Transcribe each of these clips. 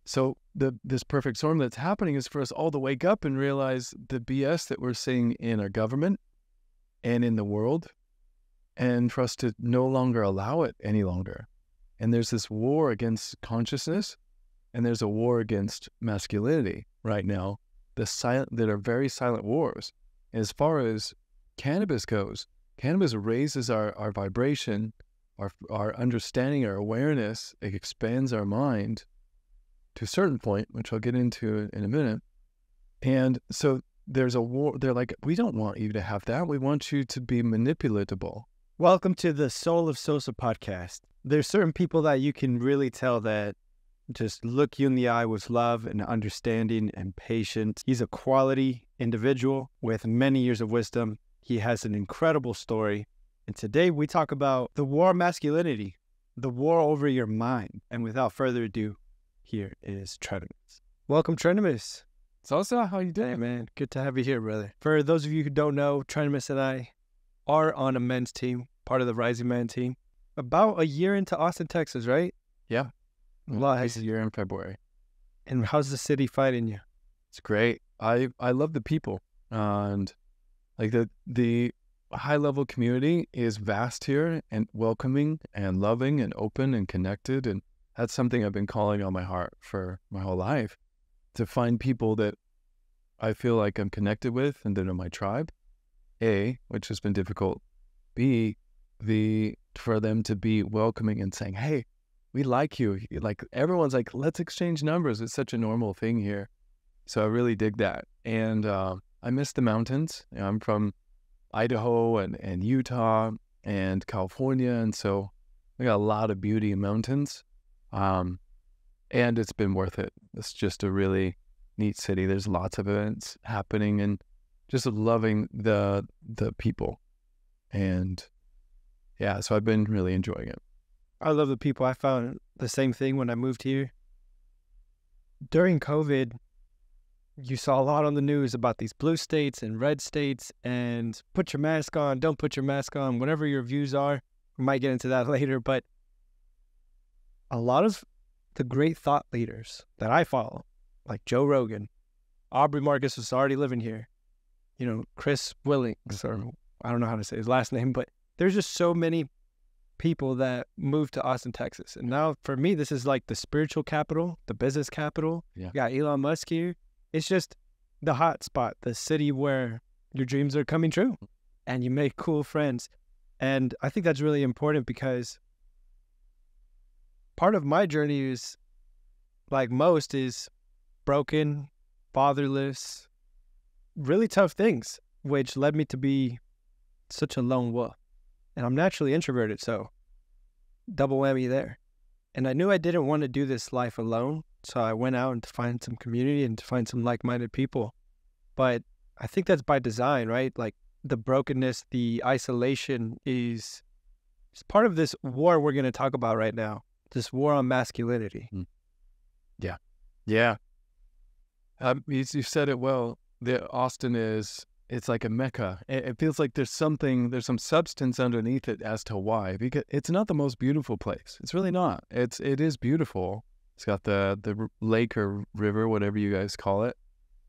So this perfect storm that's happening is for us all to wake up and realize the BS that we're seeing in our government and in the world, and for us to no longer allow it any longer. And there's this war against consciousness, and there's a war against masculinity right now, that are very silent wars. And as far as cannabis goes, cannabis raises our vibration, our understanding, our awareness. It expands our mind to a certain point, which I'll get into in a minute. And so there's a war. They're like, we don't want you to have that. We want you to be manipulatable. Welcome to the Soul of Sosa podcast. There's certain people that you can really tell that just look you in the eye with love and understanding and patience. He's a quality individual with many years of wisdom. He has an incredible story. And today we talk about the war of masculinity, the war over your mind. And without further ado, here is Trentamus. Welcome, Trentamus. Sosa, how you doing? Hey, man. Good to have you here, brother. For those of you who don't know, Trentamus and I are on a men's team, part of the Rising Man team. About a year into Austin, Texas, right? Yeah. A lot This year in February. And how's the city finding you? It's great. I love the people, and like the high level community is vast here and welcoming and loving and open and connected, and that's something I've been calling on my heart for my whole life, to find people that I feel like I'm connected with and that are my tribe. A, which has been difficult. B, for them to be welcoming and saying, hey, we like you. Like, everyone's like, let's exchange numbers. It's such a normal thing here. So I really dig that. And I miss the mountains. You know, I'm from Idaho and Utah and California. And so we got a lot of beauty in mountains. And it's been worth it. It's just a really neat city. There's lots of events happening and just loving the people. And yeah, so I've been really enjoying it. I love the people. I found the same thing when I moved here. During COVID, you saw a lot on the news about these blue states and red states and put your mask on, don't put your mask on, whatever your views are. We might get into that later, but a lot of the great thought leaders that I follow, like Joe Rogan, Aubrey Marcus was already living here, you know, Chris Willings, or I don't know how to say his last name, but there's just so many people that moved to Austin, Texas. And now for me, this is like the spiritual capital, the business capital. Yeah. You got Elon Musk here. It's just the hot spot, the city where your dreams are coming true and you make cool friends. And I think that's really important because part of my journey is, like most, is broken, fatherless, really tough things, which led me to be such a lone wolf. And I'm naturally introverted, so double whammy there. And I knew I didn't want to do this life alone, so I went out and to find some community and to find some like-minded people. But I think that's by design, right? Like, the brokenness, the isolation is part of this war we're going to talk about right now, this war on masculinity. Yeah. Yeah. You said it well. Austin it's like a mecca. It feels like there's some substance underneath it as to why, because it's not the most beautiful place. It's really not. It is beautiful. It's got the lake or river, whatever you guys call it.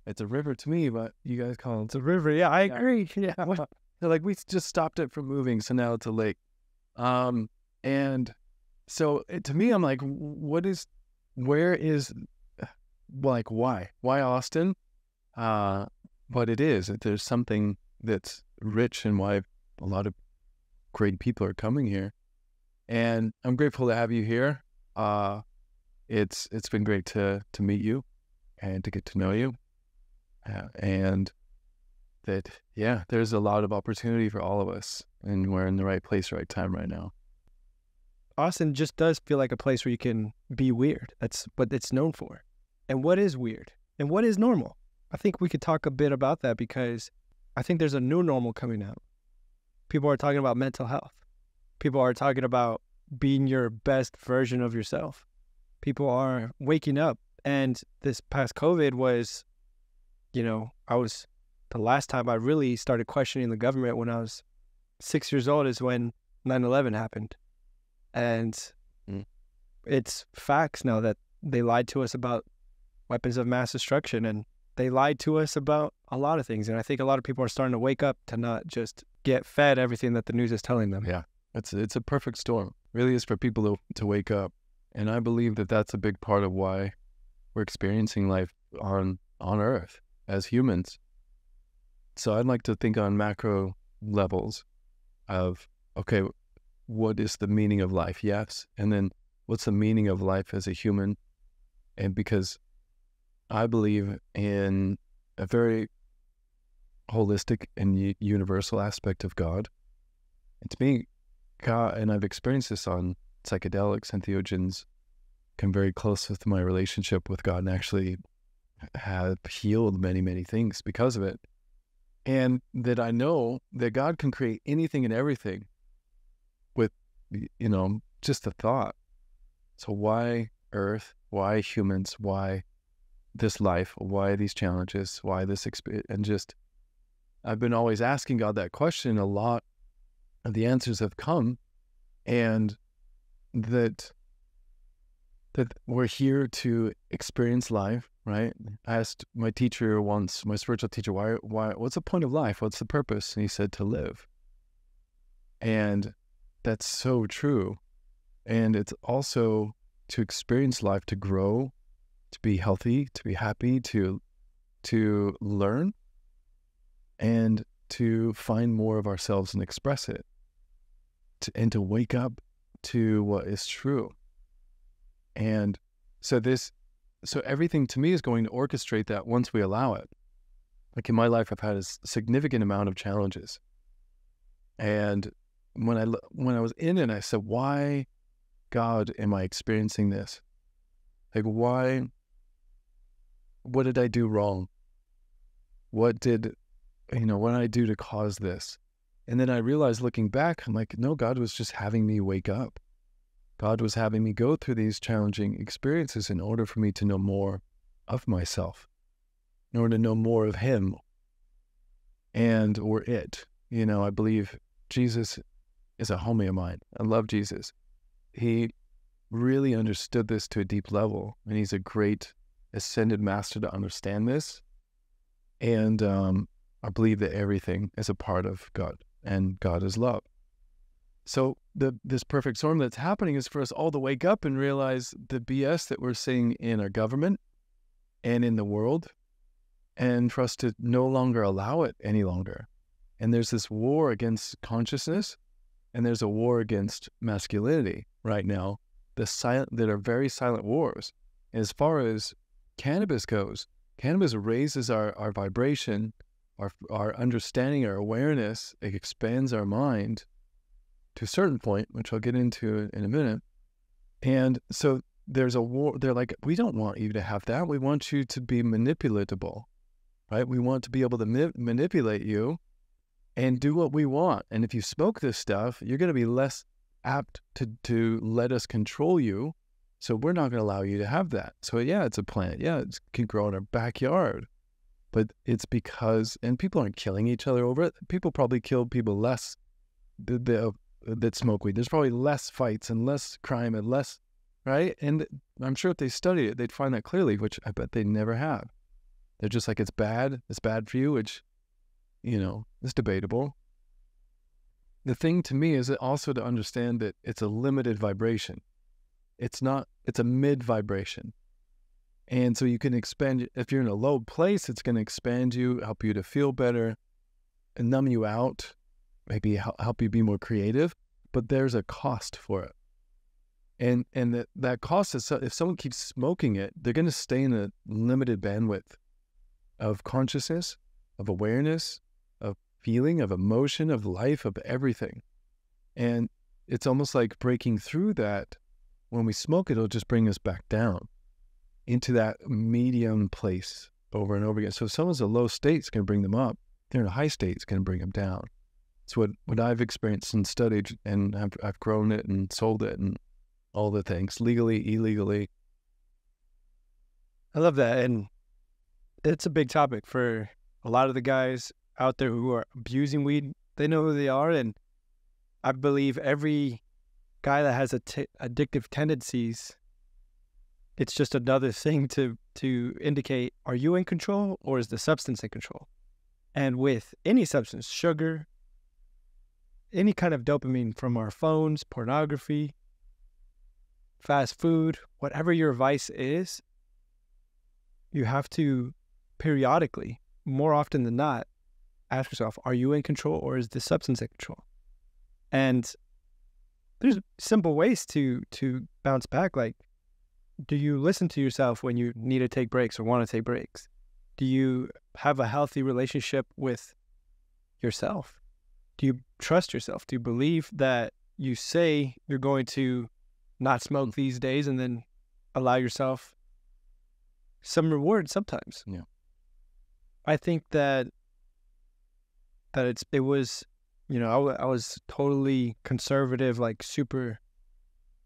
It's a river to me, but you guys call it. It's a river. Yeah, I agree. Yeah. They're like, we just stopped it from moving, so now it's a lake. And so to me, I'm like, where is, like, why Austin? But it is. There's something that's rich in why a lot of great people are coming here. And I'm grateful to have you here. It's been great to meet you and to get to know you. And that, yeah, there's a lot of opportunity for all of us. And we're in the right place, right time right now. Austin just does feel like a place where you can be weird. That's what it's known for. And what is weird? And what is normal? I think we could talk a bit about that because I think there's a new normal coming out. People are talking about mental health. People are talking about being your best version of yourself. People are waking up. And this past COVID was, the last time I really started questioning the government when I was 6 years old is when 9/11 happened. And it's facts now that they lied to us about weapons of mass destruction, and they lied to us about a lot of things. And I think a lot of people are starting to wake up to not just get fed everything that the news is telling them. Yeah, it's a perfect storm. It really is for people to wake up. And I believe that that's a big part of why we're experiencing life on Earth as humans. So I'd like to think on macro levels of, okay, what is the meaning of life? Yes. And then what's the meaning of life as a human? And because I believe in a very holistic and universal aspect of God. And to me, God, and I've experienced this on psychedelics and theogens, come very close with my relationship with God and actually have healed many, many things because of it. And that I know that God can create anything and everything with, just a thought. So why Earth? Why humans? Why this life? Why these challenges? Why this experience? And just, I've been always asking God that question. A lot of the answers have come, and that we're here to experience life, right? I asked my teacher once, my spiritual teacher, why, what's the point of life? What's the purpose? And he said, to live. And that's so true. And it's also to experience life, to grow, to be healthy, to be happy, to learn, and to find more of ourselves and express it, and to wake up to what is true. And so everything to me is going to orchestrate that once we allow it. Like in my life, I've had a significant amount of challenges. And when I was in it, I said, why, God, am I experiencing this? Like, why? What did I do wrong? What did I do to cause this? And then I realized, looking back, I'm like, no, God was just having me wake up. God was having me go through these challenging experiences in order for me to know more of myself, in order to know more of Him or it. I believe Jesus is a homie of mine. I love Jesus. He really understood this to a deep level, and He's a great ascended master to understand this. And I believe that everything is a part of God, and God is love. So this perfect storm that's happening is for us all to wake up and realize the BS that we're seeing in our government and in the world, and for us to no longer allow it any longer. And there's this war against consciousness, and there's a war against masculinity right now, that are very silent wars. And as far as cannabis goes, cannabis raises our vibration, our understanding, our awareness. It expands our mind to a certain point, which I'll get into in a minute. And so there's a war. They're like, we don't want you to have that. We want you to be manipulatable, right? We want to be able to manipulate you and do what we want. And if you smoke this stuff, you're going to be less apt to let us control you. So we're not going to allow you to have that. So yeah, it's a plant. Yeah, it can grow in our backyard. But it's because, and people aren't killing each other over it. People probably kill people less that smoke weed. There's probably less fights and less crime and less, right? And I'm sure if they studied it, they'd find that clearly, which I bet they never have. They're just like, it's bad for you, which, is debatable. The thing to me is also to understand that it's a limited vibration. It's a mid vibration. And so you can expand, if you're in a low place, it's going to expand you, help you to feel better, and numb you out, maybe help you be more creative, but there's a cost for it. And that cost is, if someone keeps smoking it, they're going to stay in a limited bandwidth of consciousness, of awareness, of feeling, of emotion, of life, of everything. And it's almost like breaking through that. When we smoke it, it'll just bring us back down into that medium place over and over again. So if someone's in a low state, it's going to bring them up. If they're in a high state, it's going to bring them down. It's what I've experienced and studied, and I've grown it and sold it and all the things, legally, illegally. I love that. And it's a big topic for a lot of the guys out there who are abusing weed. They know who they are. And I believe every guy that has addictive tendencies it's just another thing to indicate, are you in control or is the substance in control? And with any substance, sugar, any kind of dopamine from our phones, pornography, fast food, whatever your vice is, you have to periodically, more often than not, ask yourself, are you in control or is the substance in control? And there's simple ways to bounce back. Like, do you listen to yourself when you need to take breaks or want to take breaks? Do you have a healthy relationship with yourself? Do you trust yourself? Do you believe that you say you're going to not smoke these days and then allow yourself some reward sometimes? Yeah. I think that it was, I was totally conservative, like super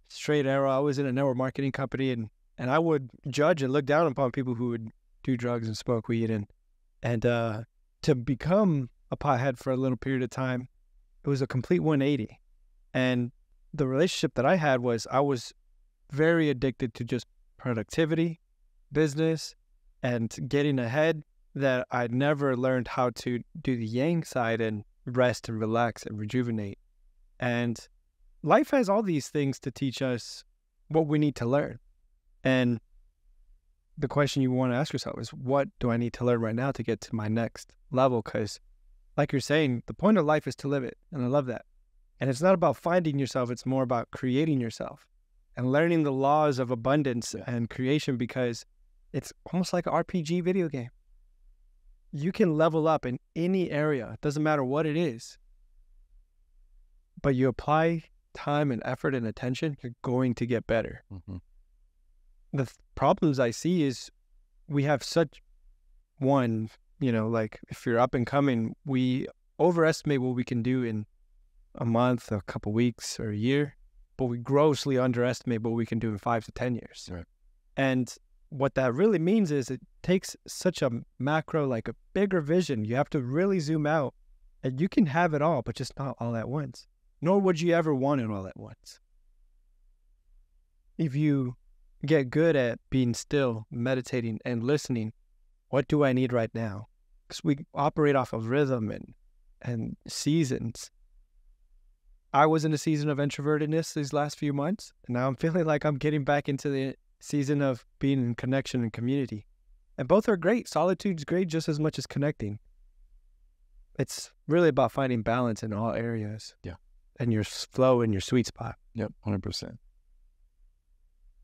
straight arrow. I was in a network marketing company, and I would judge and look down upon people who would do drugs and smoke weed, and to become a pothead for a little period of time, it was a complete 180. And the relationship that I had was, I was very addicted to just productivity, business, and getting ahead, that I'd never learned how to do the yang side and rest and relax and rejuvenate. And life has all these things to teach us what we need to learn. And the question you want to ask yourself is, what do I need to learn right now to get to my next level? Because like you're saying, the point of life is to live it. And I love that. And it's not about finding yourself. It's more about creating yourself and learning the laws of abundance and creation, because it's almost like an RPG video game. You can level up in any area. It doesn't matter what it is. But you apply time and effort and attention, you're going to get better. Mm-hmm. The problems I see is we have such like if you're up and coming, we overestimate what we can do in a month, a couple weeks, or a year, but we grossly underestimate what we can do in 5 to 10 years. Right. And what that really means is it takes such a macro, like a bigger vision. You have to really zoom out, and you can have it all, but just not all at once. Nor would you ever want it all at once. If you get good at being still, meditating, and listening, what do I need right now? Because we operate off of rhythm and seasons. I was in a season of introvertedness these last few months, and now I'm feeling like I'm getting back into the season of being in connection and community. And both are great. Solitude's great just as much as connecting. It's really about finding balance in all areas. Yeah. And your flow and your sweet spot. Yep, 100%.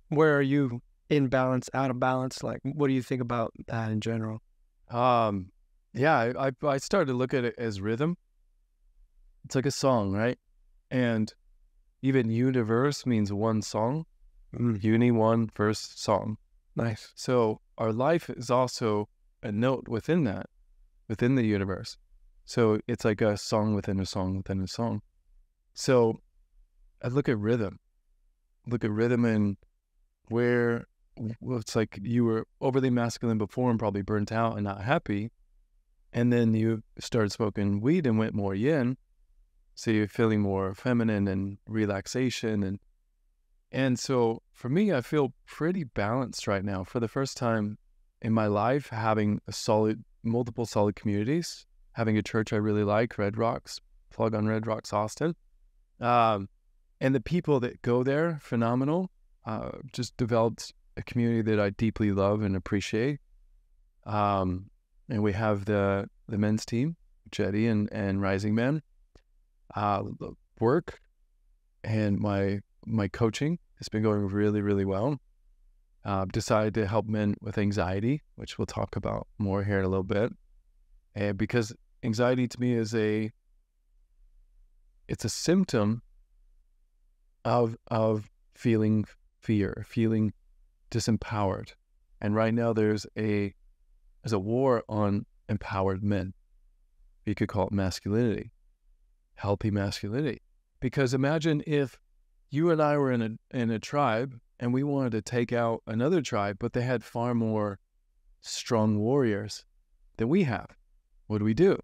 Where are you in balance, out of balance? Like, what do you think about that in general? Yeah, I started to look at it as rhythm. It's like a song, right? And even universe means one song. Uni, one, first, song. Nice. So our life is also a note within that, within the universe. So it's like a song within a song within a song. So I look at rhythm. And where it's like you were overly masculine before and probably burnt out and not happy. And then you started smoking weed and went more yin. So you're feeling more feminine and relaxation. And so for me, I feel pretty balanced right now. For the first time in my life, having multiple solid communities, having a church I really like, Red Rocks, plug on Red Rocks, Austin. And the people that go there, phenomenal. Just developed a community that I deeply love and appreciate. And we have the men's team, Jetty and Rising Men. Work and my coaching has been going really, really well. Decided to help men with anxiety, which we'll talk about more here in a little bit. And because anxiety to me is it's a symptom of feeling fear, feeling disempowered. And right now there's a war on empowered men. You could call it masculinity, healthy masculinity. Because imagine if you and I were in a tribe and we wanted to take out another tribe, but they had far more strong warriors than we have. What do?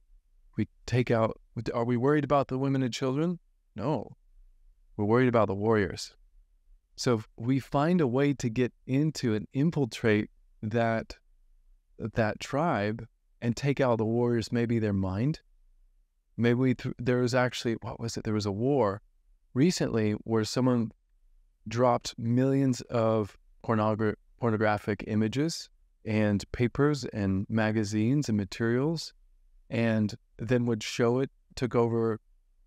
We take out, are we worried about the women and children? No. We're worried about the warriors. So if we find a way to get into and infiltrate that tribe and take out the warriors, maybe their mind. Maybe there was actually, what was it? There was a war recently where someone dropped millions of pornographic images and papers and magazines and materials, and then would show it, took over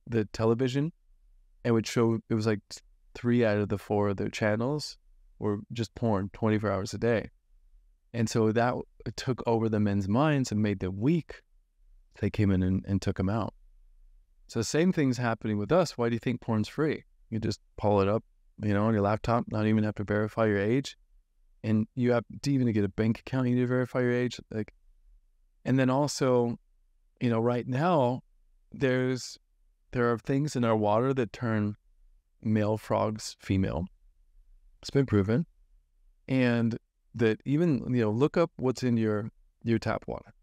the television, and would show, it was like 3 out of the 4 of their channels were just porn 24 hours a day. And so that took over the men's minds and made them weak. They came in and took them out. So the same thing's happening with us. Why do you think porn's free? You just pull it up, on your laptop, not even have to verify your age. And you have to even get a bank account, you need to verify your age. And then also, right now, there are things in our water that turn male frogs female. It's been proven. And that even, look up what's in your tap water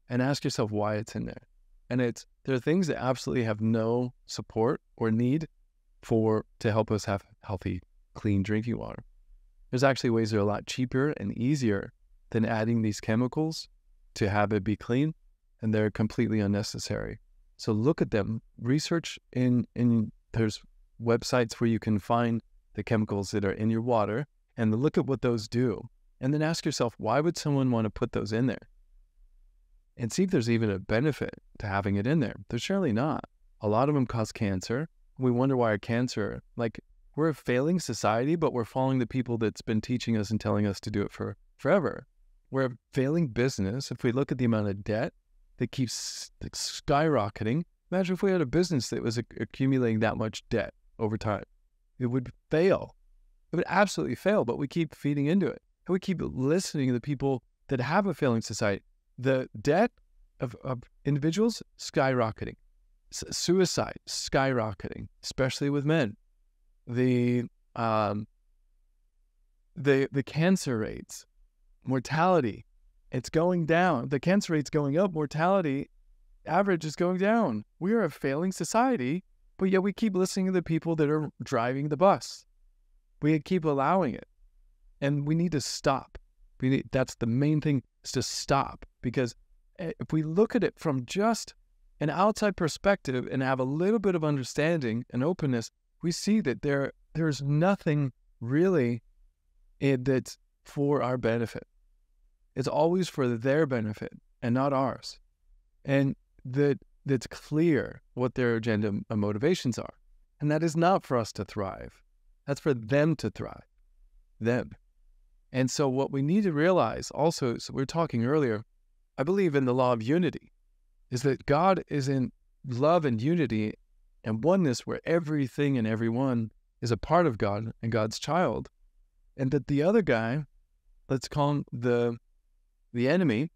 and ask yourself why it's in there. And there are things that absolutely have no support or need to help us have healthy, clean drinking water. There's actually ways that are a lot cheaper and easier than adding these chemicals to have it be clean, and they're completely unnecessary. So look at them, research there's websites where you can find the chemicals that are in your water and look at what those do. And then ask yourself, why would someone want to put those in there? And see if there's even a benefit to having it in there. There's surely not. A lot of them cause cancer. We wonder why our cancer, we're a failing society, but we're following the people that's been teaching us and telling us to do it for forever. We're a failing business. If we look at the amount of debt that keeps skyrocketing, imagine if we had a business that was accumulating that much debt over time. It would fail. It would absolutely fail, but we keep feeding into it. And we keep listening to the people that have a failing society. The debt of individuals skyrocketing, suicide skyrocketing, especially with men. The cancer rates, mortality, it's going down. The cancer rate's going up. Mortality average is going down. We are a failing society, but yet we keep listening to the people that are driving the bus. We keep allowing it. And we need to stop. That's the main thing, is to stop. Because if we look at it from just an outside perspective and have a little bit of understanding and openness, we see that there's nothing really that's for our benefit. It's always for their benefit and not ours. And that's clear what their agenda and motivations are. And that is not for us to thrive. That's for them to thrive. Them. And so what we need to realize also, so we were talking earlier, I believe in the law of unity, is that God is in love and unity and oneness where everything and everyone is a part of God and God's child. And that the other guy, let's call him the enemy,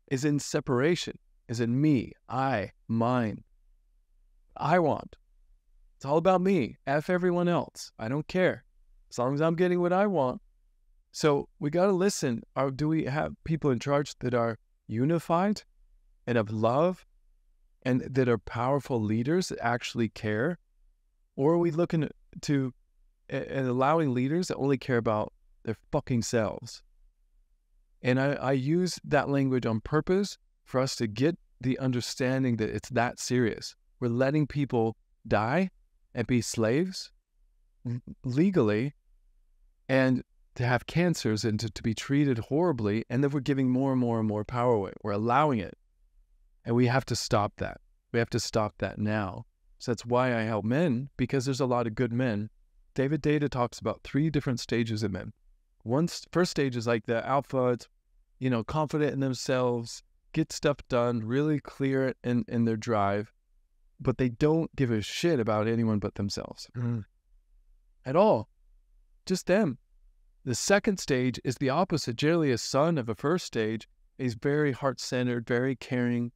is in separation, is in me, I, mine. I want. It's all about me. F everyone else. I don't care. As long as I'm getting what I want. So we got to listen. Do we have people in charge that are unified and of love and that are powerful leaders that actually care? Or are we looking to and allowing leaders that only care about their fucking selves? And I use that language on purpose for us to get the understanding that it's that serious. We're letting people die and be slaves legally and to have cancers and to be treated horribly, and then we're giving more and more and more power away. We're allowing it. And we have to stop that. We have to stop that now. So that's why I help men, because there's a lot of good men. David Data talks about 3 different stages of men. First stage is like the alpha, it's, confident in themselves, get stuff done, really clear in their drive, but they don't give a shit about anyone but themselves. At all. Just them. The second stage is the opposite. Generally a son of a first stage. He's very heart-centered, very caring,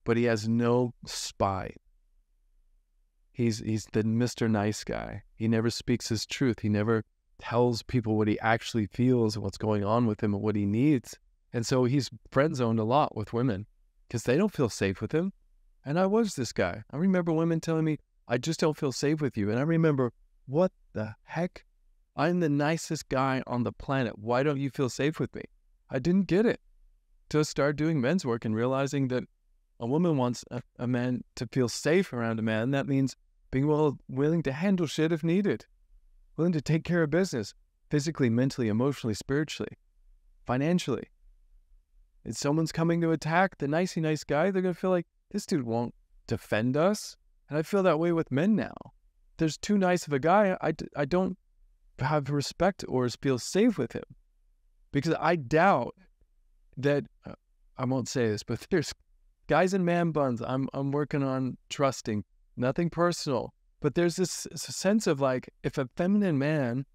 but he has no spine. He's the Mr. Nice Guy. He never speaks his truth. He never tells people what he actually feels and what's going on with him and what he needs. And so he's friend-zoned a lot with women because they don't feel safe with him. And I was this guy. I remember women telling me, I just don't feel safe with you. And I remember, what the heck? I'm the nicest guy on the planet. Why don't you feel safe with me? I didn't get it till I started doing men's work and realizing that a woman wants a man to feel safe around a man. That means being willing to handle shit if needed, willing to take care of business, physically, mentally, emotionally, spiritually, financially. If someone's coming to attack the nicey nice guy, they're going to feel like this dude won't defend us. And I feel that way with men now. If there's too nice of a guy, I don't have respect or feel safe with him, because I doubt that, I won't say this, but there's guys in man buns I'm working on trusting, nothing personal, but there's this sense of like, if a feminine man,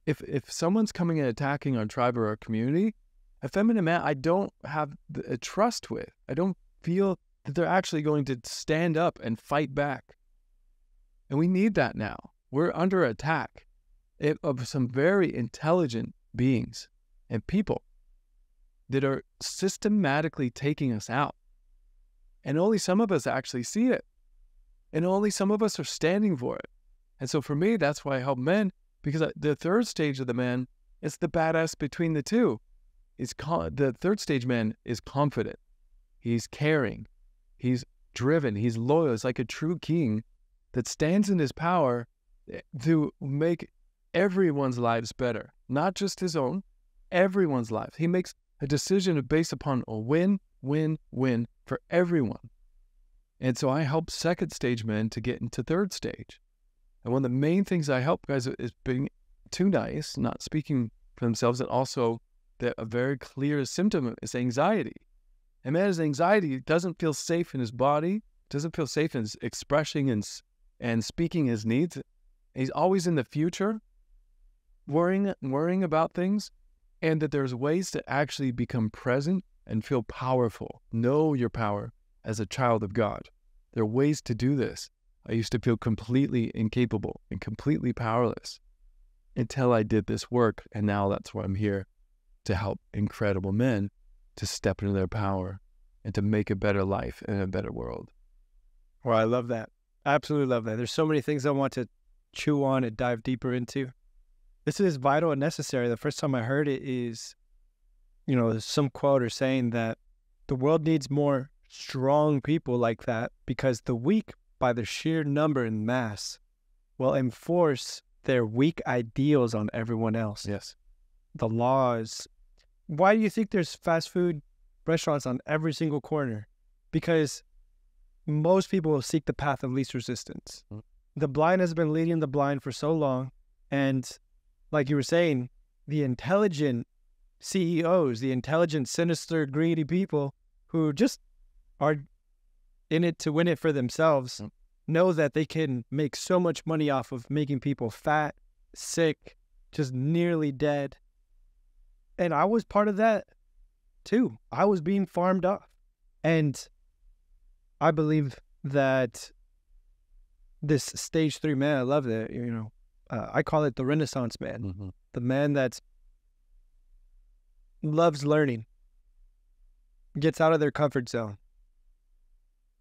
if someone's coming and attacking our tribe or our community, a feminine man I don't have a trust with. I don't feel that they're actually going to stand up and fight back. And we need that now. We're under attack of some very intelligent beings and people that are systematically taking us out. And only some of us actually see it. And only some of us are standing for it. And so for me, that's why I help men, because the third stage of the man is the badass between the two. The third stage man is confident. He's caring. He's driven. He's loyal. It's like a true king that stands in his power to make everyone's lives better, not just his own, everyone's lives. He makes a decision based upon a win, win, win for everyone. And so I help second stage men to get into third stage. And one of the main things I help guys is being too nice, not speaking for themselves, and also that a very clear symptom is anxiety. A man has anxiety, doesn't feel safe in his body, doesn't feel safe in expressing and speaking his needs. He's always in the future, worrying about things, and that there's ways to actually become present and feel powerful. Know your power as a child of God. There are ways to do this. I used to feel completely incapable and completely powerless until I did this work, and now that's why I'm here, to help incredible men to step into their power and to make a better life and a better world. Well, I love that. Absolutely love that. There's so many things I want to chew on and dive deeper into. This is vital and necessary. The first time I heard it is, there's some quote or saying that the world needs more strong people like that, because the weak, by their sheer number and mass, will enforce their weak ideals on everyone else. Yes. The laws. Why do you think there's fast food restaurants on every single corner? Because most people will seek the path of least resistance. Mm-hmm. The blind has been leading the blind for so long. And like you were saying, the intelligent CEOs, the intelligent, sinister, greedy people who just are in it to win it for themselves, know that they can make so much money off of making people fat, sick, just nearly dead. And I was part of that too. I was being farmed off. And I believe that this stage 3 man, I love that, I call it the Renaissance man. Mm-hmm. The man that loves learning, gets out of their comfort zone,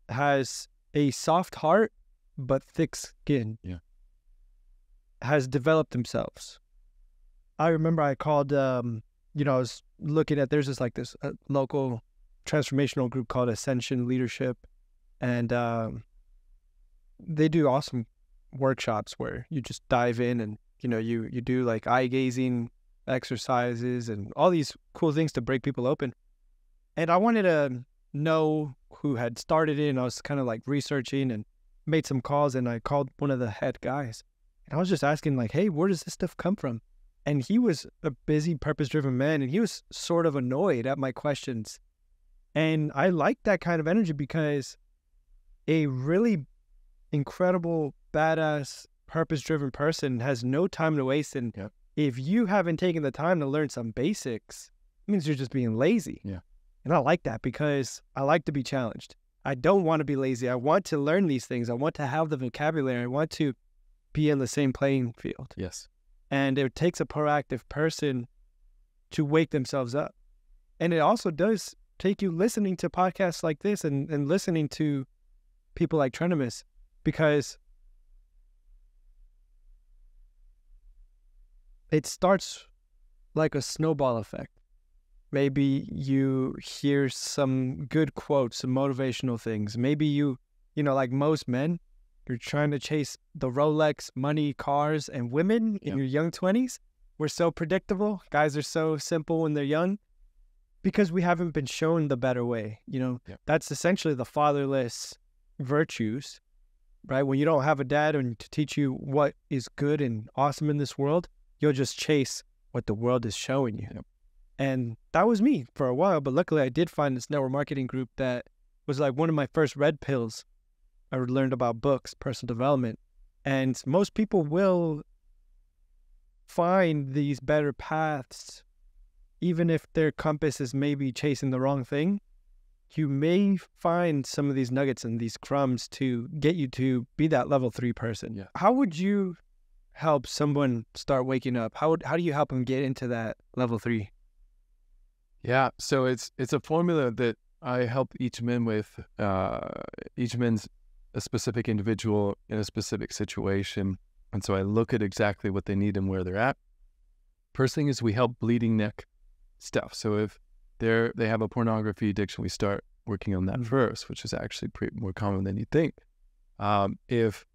has a soft heart but thick skin, has developed themselves. I remember I called, I was looking at, there's this local transformational group called Ascension Leadership, and they do awesome workshops where you just dive in and, you do like eye gazing exercises and all these cool things to break people open. And I wanted to know who had started it, and I was kind of like researching and made some calls, and I called one of the head guys. And I was just asking like, hey, where does this stuff come from? And he was a busy, purpose-driven man, and he was sort of annoyed at my questions. And I liked that kind of energy, because a really incredible, badass, purpose-driven person has no time to waste. And if you haven't taken the time to learn some basics, it means you're just being lazy. Yeah. And I like that, because I like to be challenged. I don't want to be lazy. I want to learn these things. I want to have the vocabulary. I want to be in the same playing field. Yes. And it takes a proactive person to wake themselves up. And it also does take you listening to podcasts like this and listening to people like Trentamus, because it starts like a snowball effect. Maybe you hear some good quotes, some motivational things. Maybe like most men, you're trying to chase the Rolex, money, cars, and women in your young 20s. We're so predictable. Guys are so simple when they're young because we haven't been shown the better way. That's essentially the fatherless virtues, right? When you don't have a dad and to teach you what is good and awesome in this world, you'll just chase what the world is showing you. Yep. And that was me for a while, but luckily I did find this network marketing group that was like one of my first red pills. I learned about books, personal development, and most people will find these better paths, even if their compass is maybe chasing the wrong thing. You may find some of these nuggets and these crumbs to get you to be that level 3 person. Yeah. How would you help someone start waking up? How do you help them get into that level 3? Yeah, so it's a formula that I help each man with. Each man's a specific individual in a specific situation, and so I look at exactly what they need and where they're at. First thing is we help bleeding neck stuff. So if they have a pornography addiction, we start working on that first, which is actually more common than you think. If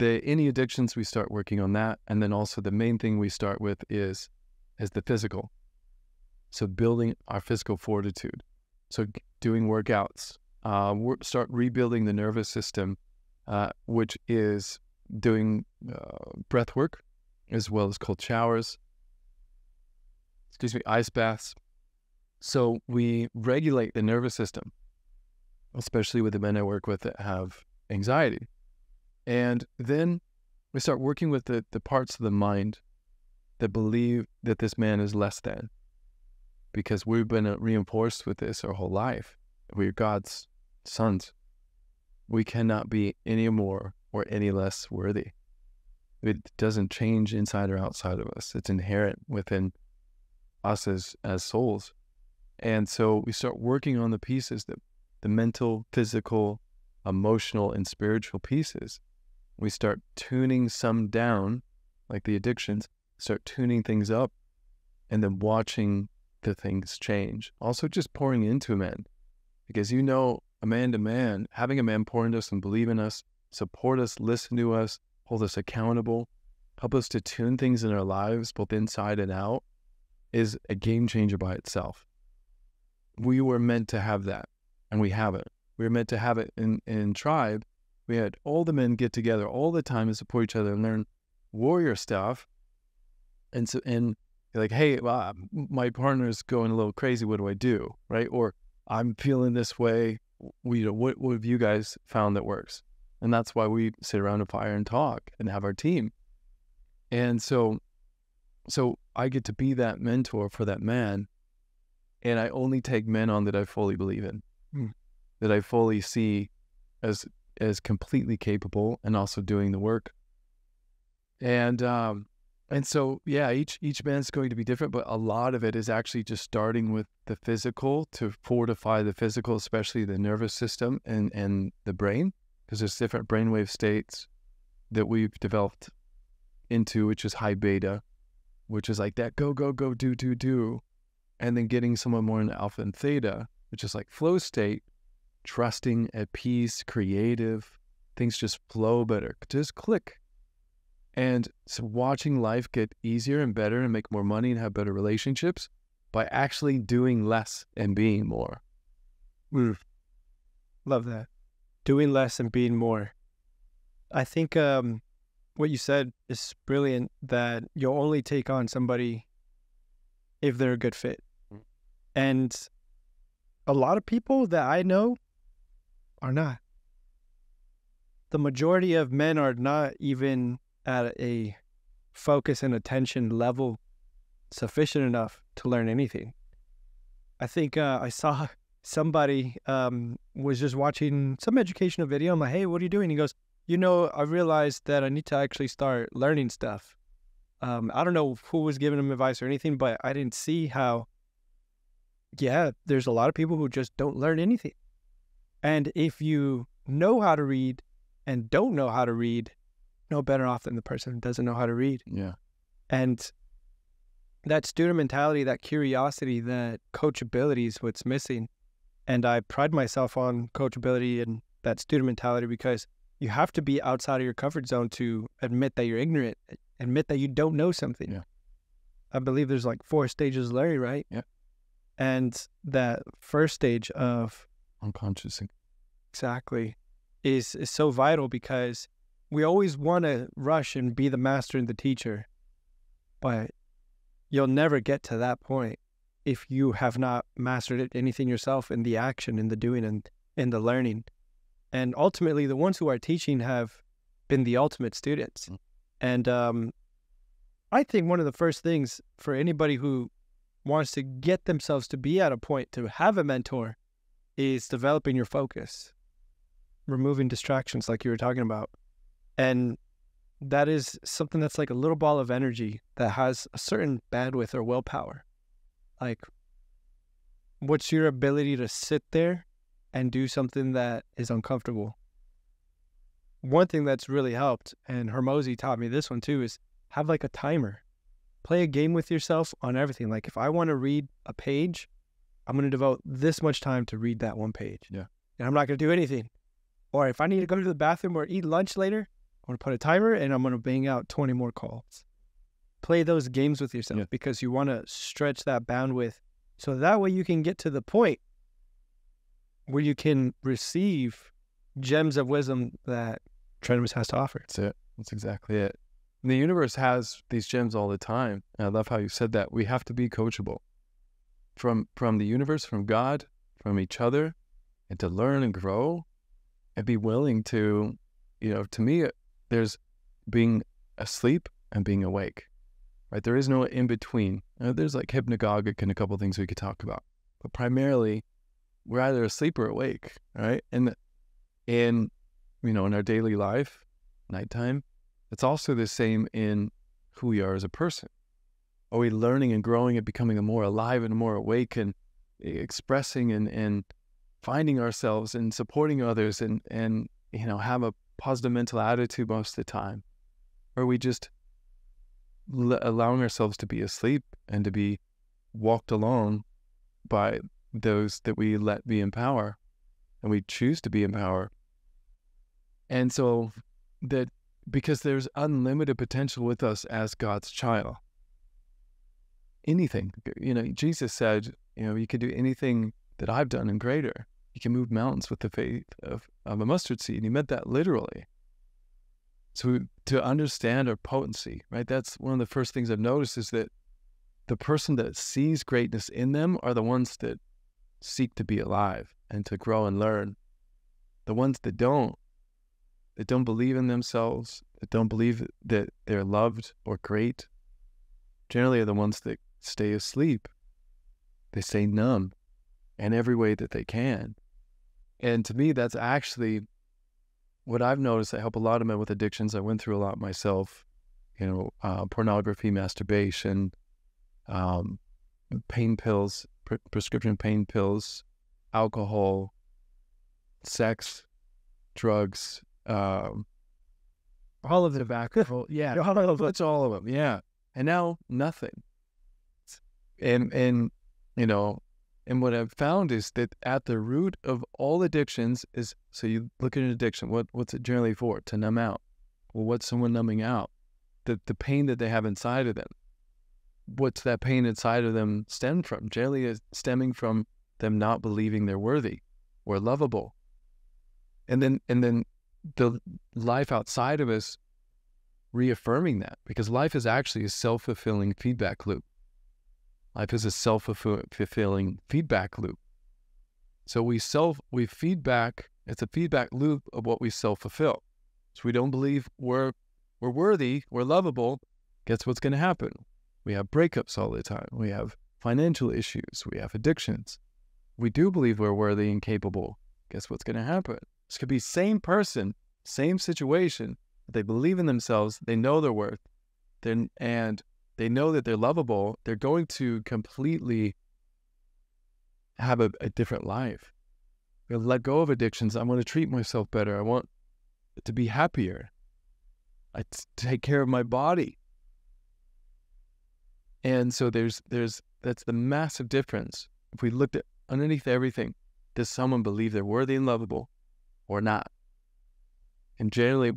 any addictions, we start working on that, and then also the main thing we start with is the physical. So building our physical fortitude. So doing workouts, start rebuilding the nervous system, which is doing breath work, as well as cold showers, ice baths. So we regulate the nervous system, especially with the men I work with that have anxiety. And then we start working with the parts of the mind that believe that this man is less than. Because we've been reinforced with this our whole life. We're God's sons. We cannot be any more or any less worthy. It doesn't change inside or outside of us. It's inherent within us as souls. And so we start working on the pieces, the mental, physical, emotional, and spiritual pieces. We start tuning some down, like the addictions, start tuning things up, and then watching the things change. Also just pouring into a man, because a man to man, having a man pour into us and believe in us, support us, listen to us, hold us accountable, help us to tune things in our lives, both inside and out, is a game changer by itself. We were meant to have that, and we have it. We were meant to have it in tribe. We had all the men get together all the time and support each other and learn warrior stuff. And you're like, hey, my partner's going a little crazy. What do I do? Right? Or I'm feeling this way. What have you guys found that works? And that's why we sit around a fire and talk and have our team. And so I get to be that mentor for that man. And I only take men on that I fully believe in, that I fully see as completely capable and also doing the work. And so, yeah, each man's going to be different, but a lot of it is actually just starting with the physical to fortify the physical, especially the nervous system and the brain, because there's different brainwave states that we've developed into, which is high beta, which is like that go, do, and then getting someone more into alpha and theta, which is like flow state, trusting, at peace, creative, things just flow better, just click. And so watching life get easier and better and make more money and have better relationships by actually doing less and being more. Love that. Doing less and being more. I think what you said is brilliant, that you'll only take on somebody if they're a good fit. And a lot of people that I know are not. The majority of men are not even at a focus and attention level sufficient enough to learn anything. I think I saw somebody was just watching some educational video. I'm like, hey, what are you doing? He goes, I realized that I need to actually start learning stuff. I don't know who was giving him advice or anything, but I didn't see how, there's a lot of people who just don't learn anything. And if you know how to read and don't know how to read, no better off than the person who doesn't know how to read. Yeah. And that student mentality, that curiosity, that coachability is what's missing. And I pride myself on coachability and that student mentality because you have to be outside of your comfort zone to admit that you're ignorant, admit that you don't know something. Yeah. I believe there's like 4 stages of Larry, right? Yeah. And that first stage of unconscious. Exactly. Is so vital because we always want to rush and be the master and the teacher, but you'll never get to that point if you have not mastered anything yourself in the action, in the doing, and in the learning. And ultimately, the ones who are teaching have been the ultimate students. And I think one of the first things for anybody who wants to get themselves to be at a point to have a mentor is developing your focus, removing distractions like you were talking about. And that is something that's like a little ball of energy that has a certain bandwidth or willpower. Like, what's your ability to sit there and do something that is uncomfortable? One thing that's really helped, and Hermosi taught me this one too, is have like a timer. Play a game with yourself on everything. Like if I want to read a page, I'm going to devote this much time to read that one page. Yeah. And I'm not going to do anything. Or if I need to go to the bathroom or eat lunch later, I'm going to put a timer and I'm going to bang out 20 more calls. Play those games with yourself because you want to stretch that bandwidth so that way you can get to the point where you can receive gems of wisdom that Trentamus has to offer. That's it. That's exactly it. And the universe has these gems all the time. And I love how you said that. We have to be coachable from the universe, from God, from each other, and to learn and grow and be willing to, to me, there's being asleep and being awake, right? There is no in between. There's like hypnagogic and a couple of things we could talk about, but primarily we're either asleep or awake, right? And in our daily life, nighttime, it's also the same in who we are as a person. Are we learning and growing and becoming a more alive and more awake and expressing and finding ourselves and supporting others and have a positive mental attitude most of the time? Or are we just allowing ourselves to be asleep and to be walked along by those that we let be in power and we choose to be in power? And so that because there's unlimited potential with us as God's child. Anything, Jesus said, you can do anything that I've done and greater. You can move mountains with the faith of a mustard seed. And he meant that literally. So to understand our potency, right? That's one of the first things I've noticed is that the person that sees greatness in them are the ones that seek to be alive and to grow and learn. The ones that don't believe in themselves, that don't believe that they're loved or great, generally are the ones that stay asleep. They stay numb in every way that they can. And to me, that's actually what I've noticed. I help a lot of men with addictions. I went through a lot myself, pornography, masturbation, pain pills, prescription pain pills, alcohol, sex, drugs, all of the tobacco. Yeah. It's all of them. Yeah. And now nothing. And what I've found is that at the root of all addictions is, so you look at an addiction, what's it generally for? To numb out. Well, what's someone numbing out? The pain that they have inside of them. What's that pain inside of them stem from? Generally is stemming from them not believing they're worthy or lovable. And then the life outside of us reaffirming that, because life is actually a self-fulfilling feedback loop. Life is a self-fulfilling feedback loop. So we feedback, it's a feedback loop of what we self-fulfill. So we don't believe we're worthy, we're lovable, guess what's going to happen? We have breakups all the time. We have financial issues. We have addictions. We do believe we're worthy and capable. Guess what's going to happen? This could be same person, same situation. They believe in themselves. They know their worth. And they know that they're lovable. They're going to completely have a different life. They'll let go of addictions. I want to treat myself better. I want to be happier. I take care of my body. And so that's the massive difference. If we looked at underneath everything, does someone believe they're worthy and lovable or not? And generally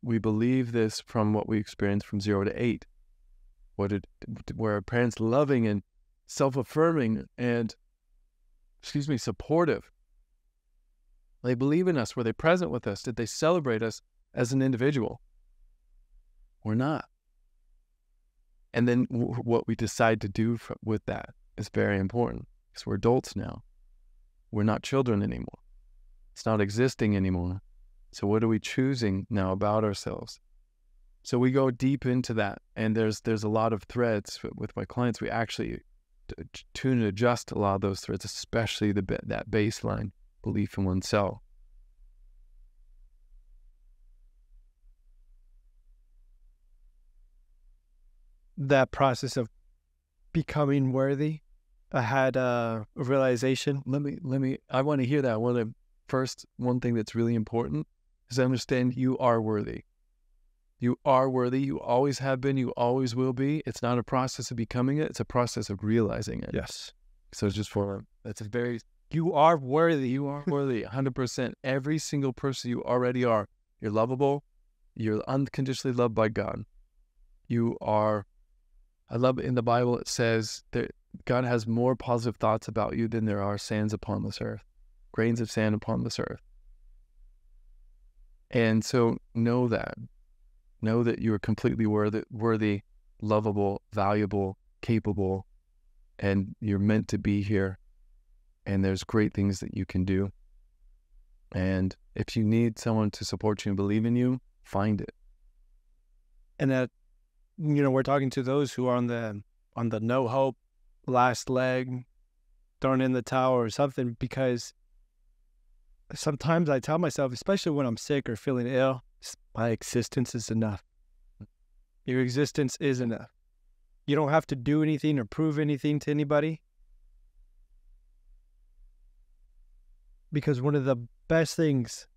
we believe this from what we experience from 0 to 8. Were our parents loving and self-affirming and, supportive? They believe in us. Were they present with us? Did they celebrate us as an individual or not? And then what we decide to do with that is very important, because we're adults now. We're not children anymore. It's not existing anymore. So what are we choosing now about ourselves? So we go deep into that, and there's a lot of threads with my clients. We actually tune and adjust a lot of those threads, especially that baseline belief in oneself. That process of becoming worthy, I had a realization. I want to hear that. One thing that's really important is to understand you are worthy. You are worthy. You always have been. You always will be. It's not a process of becoming it. It's a process of realizing it. Yes. So it's just you are worthy. You are worthy, 100%. Every single person you already are. You're lovable. You're unconditionally loved by God. You are. I love in the Bible, it says that God has more positive thoughts about you than there are sands upon this earth, grains of sand upon this earth. And so know that you are completely worthy, lovable, valuable, capable, and you're meant to be here. And there's great things that you can do. And if you need someone to support you and believe in you, find it. And that, we're talking to those who are on the no hope, last leg, thrown in the towel or something, because sometimes I tell myself, especially when I'm sick or feeling ill, my existence is enough. Your existence is enough. You don't have to do anything or prove anything to anybody. Because one of the best things,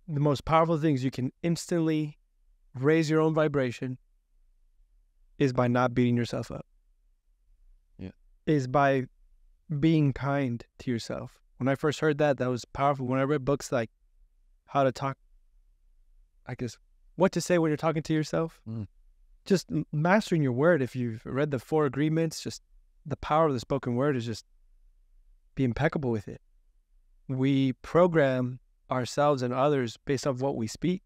the most powerful things you can instantly raise your own vibration is by not beating yourself up. Yeah. Is by being kind to yourself. When I first heard that was powerful. When I read books like How to Talk, what to say when you're talking to yourself. Just mastering your word. If you've read the 4 Agreements, just the power of the spoken word is just be impeccable with it. We program ourselves and others based off what we speak.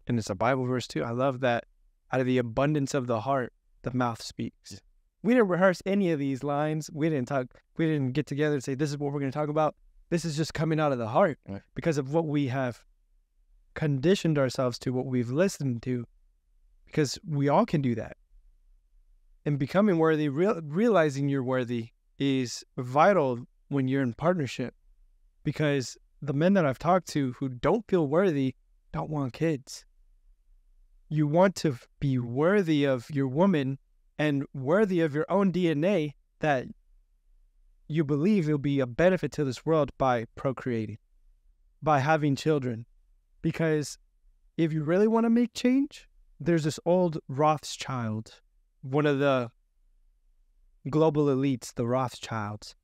And it's a Bible verse too. I love that. Out of the abundance of the heart, the mouth speaks. Yeah. We didn't rehearse any of these lines. We didn't get together and say, this is what we're going to talk about. This is just coming out of the heart, right? Because of what we have conditioned ourselves to, what we've listened to, because we all can do that. And becoming worthy, realizing you're worthy is vital when you're in partnership, because the men that I've talked to who don't feel worthy don't want kids. You want to be worthy of your woman and worthy of your own DNA, that you believe will be a benefit to this world by procreating, by having children. Because if you really want to make change, there's this old Rothschild, one of the global elites, the Rothschilds,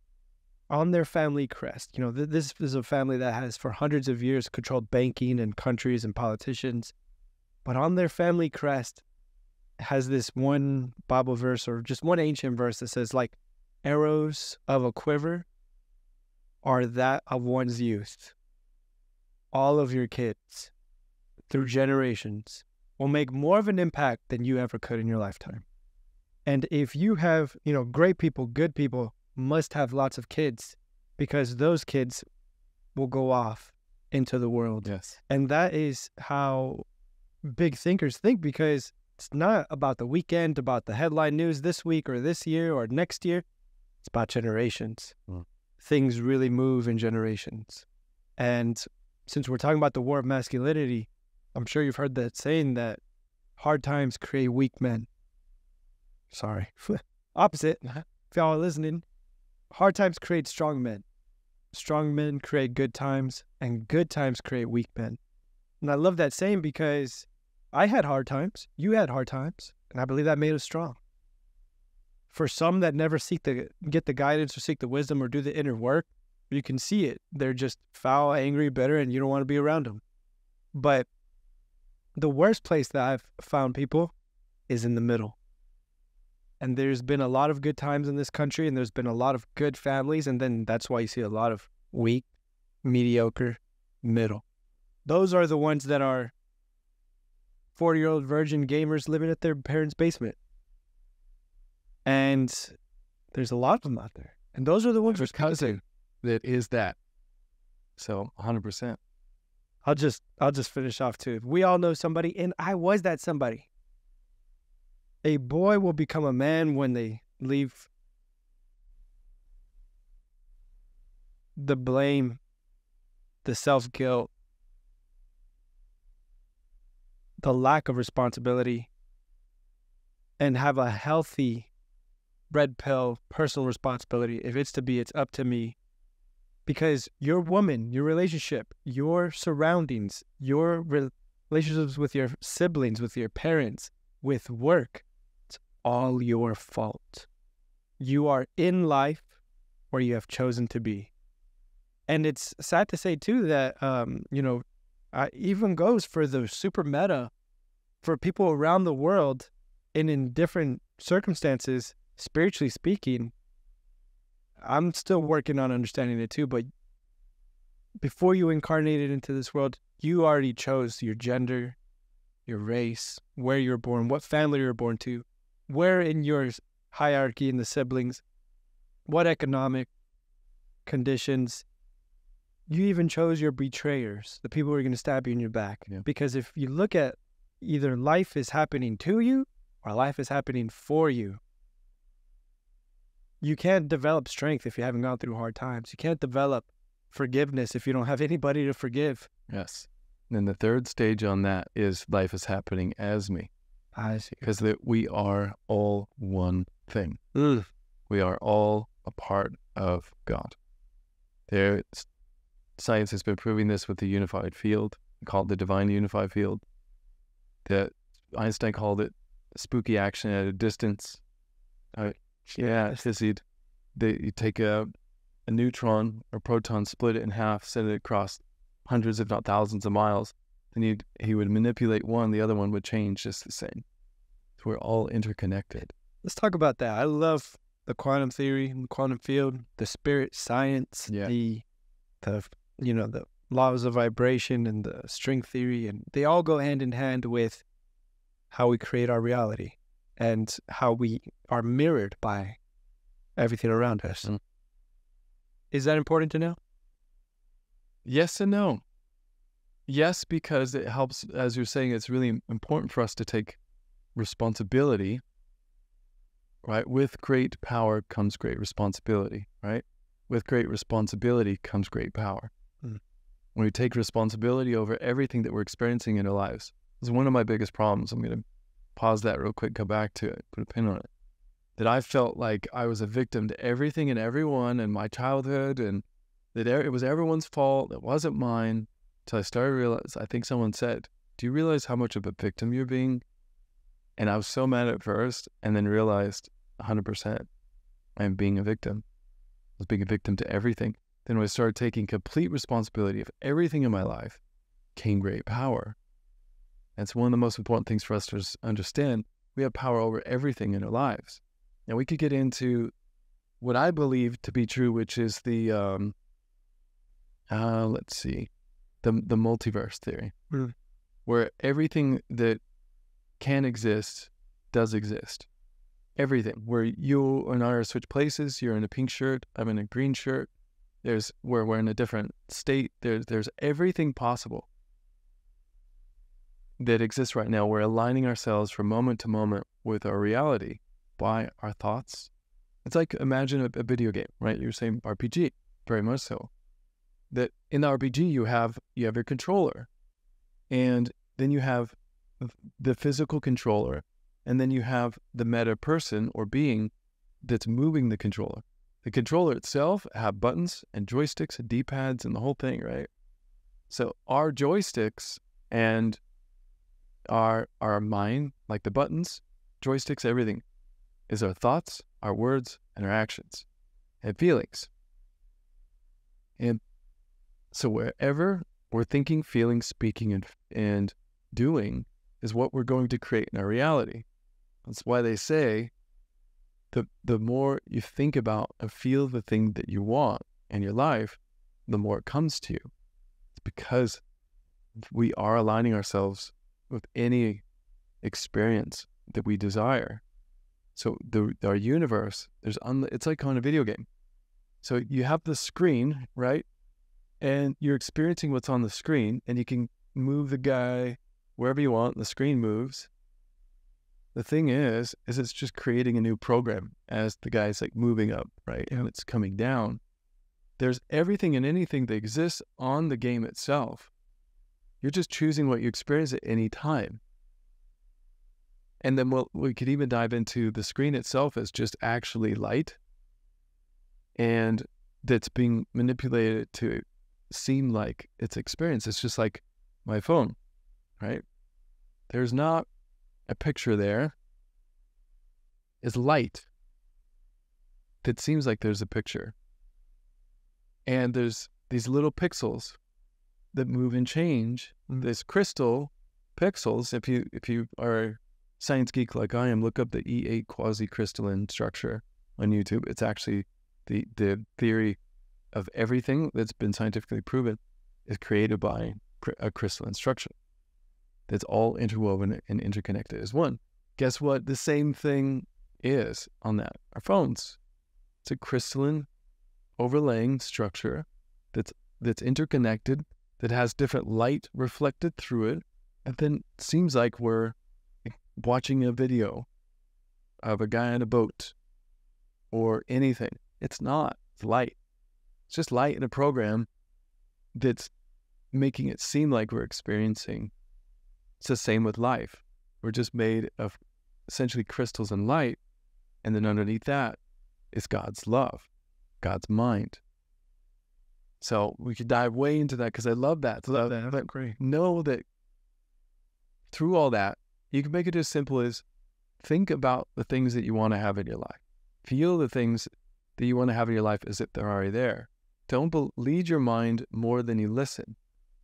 on their family crest. This is a family that has for hundreds of years controlled banking and countries and politicians. But on their family crest has this one Bible verse, or just one ancient verse, that says, like arrows of a quiver are that of one's youth. All of your kids, through generations, will make more of an impact than you ever could in your lifetime. And if you have, great people, good people must have lots of kids, because those kids will go off into the world. Yes. And that is how big thinkers think, because it's not about the weekend, about the headline news this week or this year or next year. It's about generations. Things really move in generations. And since we're talking about the war of masculinity, I'm sure you've heard that saying that hard times create weak men. Sorry. Opposite. If y'all are listening, hard times create strong men. Strong men create good times, and good times create weak men. And I love that saying, because I had hard times, you had hard times, and I believe that made us strong. for some that never get the guidance or seek the wisdom or do the inner work, you can see it. They're just foul, angry, bitter, and you don't want to be around them. But the worst place that I've found people is in the middle. And there's been a lot of good times in this country, and there's been a lot of good families, and then that's why you see a lot of weak, mediocre, middle. Those are the ones that are 40-year-old virgin gamers living at their parents' basement. And there's a lot of them out there. And those are the ones There's a cousin that is that. So 100%. I'll just finish off too. We all know somebody, and I was that somebody. A boy will become a man when they leave the blame, the self-guilt, the lack of responsibility, and have a healthy red pill personal responsibility. If it's to be, it's up to me. Because your woman, your relationship, your surroundings, your relationships with your siblings, with your parents, with work, it's all your fault. You are in life where you have chosen to be. And it's sad to say, too, that, even goes for the super meta for people around the world and in different circumstances, spiritually speaking. I'm still working on understanding it too, but before you incarnated into this world, you already chose your gender, your race, where you're born, what family you're born to, where in your hierarchy in the siblings, what economic conditions. You even chose your betrayers, the people who are going to stab you in your back. Yeah. Because if you look at either life is happening to you or life is happening for you, you can't develop strength if you haven't gone through hard times. You can't develop forgiveness if you don't have anybody to forgive. Yes. And then the third stage on that is life is happening as me. I see. Because we are all one thing. We are all a part of God. Science has been proving this with the unified field. We call it the divine unified field. Einstein called it spooky action at a distance. You take a neutron or proton, split it in half, send it across hundreds, if not thousands of miles. Then he would manipulate one, the other one would change just the same. So we're all interconnected. Let's talk about that. I love the quantum theory and the quantum field, the spirit science, the laws of vibration and the string theory, and they all go hand in hand with how we create our reality and how we are mirrored by everything around us. Is that important to know? Yes and no. Yes, because it helps, as you're saying, it's really important for us to take responsibility, right? With great power comes great responsibility, right? With great responsibility comes great power. When we take responsibility over everything that we're experiencing in our lives, this is one of my biggest problems. I'm going to pause that real quick, go back to it, put a pin on it. That I felt like I was a victim to everything and everyone in my childhood, and that it was everyone's fault. It wasn't mine. Until I started to realize, I think someone said, do you realize how much of a victim you're being? And I was so mad at first, and then realized 100% I'm being a victim. I was being a victim to everything. Then when I started taking complete responsibility of everything in my life, came great power. That's one of the most important things for us to understand. We have power over everything in our lives. Now we could get into what I believe to be true, which is the, the multiverse theory, where everything that can exist does exist. Everything. Where you and I are switch places, you're in a pink shirt, I'm in a green shirt. We're in a different state. There's everything possible that exists right now. We're aligning ourselves from moment to moment with our reality by our thoughts. It's like, imagine a video game, right? You're saying RPG, very much so. That in the RPG you have your controller, and then you have the physical controller, and then you have the meta person or being that's moving the controller. The controller itself have buttons and joysticks and D-pads and the whole thing, right? So our joysticks and our mind, like the buttons, joysticks, everything, is our thoughts, our words, and our actions and feelings. And so wherever we're thinking, feeling, speaking, and doing is what we're going to create in our reality. That's why they say the more you think about and feel the thing that you want in your life, the more it comes to you. It's because we are aligning ourselves with any experience that we desire. So our universe, it's like on a video game. So you have the screen, right? And you're experiencing what's on the screen, and you can move the guy wherever you want, and the screen moves. The thing is it's just creating a new program as the guy's like moving up, right? And it's coming down. There's everything and anything that exists on the game itself. You're just choosing what you experience at any time. And then we could even dive into the screen itself as just actually light, and that's being manipulated to seem like it's experience. It's just like my phone, right? There's not a picture there. It's light that seems like there's a picture. And there's these little pixels that move and change. This crystal pixels, if you are a science geek like I am, look up the E8 quasi-crystalline structure on YouTube. It's actually the theory of everything that's been scientifically proven is created by a crystalline structure that's all interwoven and interconnected as one. Guess what the same thing is on that? Our phones. It's a crystalline overlaying structure that's interconnected, that has different light reflected through it, and then it seems like we're watching a video of a guy on a boat or anything. It's not. It's light. It's just light in a program that's making it seem like we're experiencing. It's the same with life. We're just made of essentially crystals and light, and then underneath that is God's love, God's mind. So we could dive way into that because I love that. Love that. That's great. Know that through all that, you can make it as simple as think about the things that you want to have in your life. Feel the things that you want to have in your life as if they're already there. Don't lead your mind more than you listen.